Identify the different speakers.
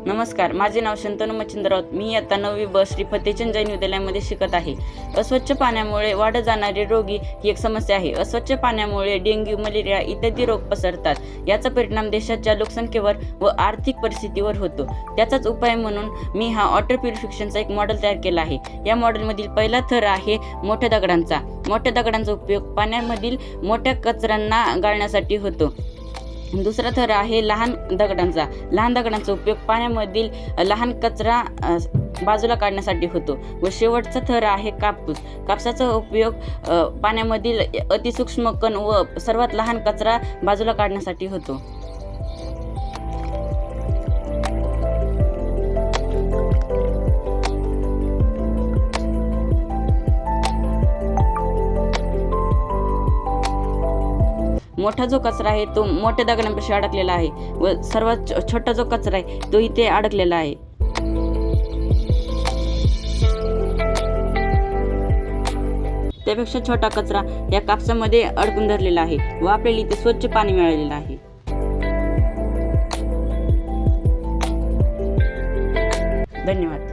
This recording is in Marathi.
Speaker 1: नमस्कार, माझे नाव शंतनू मच्छिंद्र राऊत. मी आता 9वी ब श्री फतेचंद जैन विद्यालयामध्ये शिकत आहे. अस्वच्छ पाण्यामुळे वाढत जाणारे रोगी ही एक समस्या आहे. अस्वच्छ पाण्यामुळे डेंग्यू, मलेरिया इत्यादी रोग पसरतात. याचा परिणाम देशाच्या लोकसंख्येवर व आर्थिक परिस्थितीवर होतो. त्याचाच उपाय म्हणून मी हा वॉटर प्युरिफिकेशनचा एक मॉडेल तयार केला आहे. या मॉडेलमधील पहिला थर आहे मोठ्या दगडांचा. मोठ्या दगडांचा उपयोग पाण्यामधील मोठ्या कचऱ्यांना गाळण्यासाठी होतो. दुसरा थर आहे लहान दगडांचा. लहान दगडांचा उपयोग पाण्यामधील लहान कचरा बाजूला काढण्यासाठी होतो. व शेवटचा थर आहे कापूस. कापसाचा उपयोग पाण्यामधील अतिसूक्ष्म कण व सर्वात लहान कचरा बाजूला काढण्यासाठी होतो. मोठा जो कचरा आहे तो मोठ्या दगडांपाशी अडकलेला आहे व सर्वात छोटा जो कचरा आहे तो इथे अडकलेला आहे. त्यापेक्षा छोटा कचरा या कापसामध्ये अडकून धरलेला आहे व आपल्याला इथे स्वच्छ पाणी मिळालेलं आहे. धन्यवाद.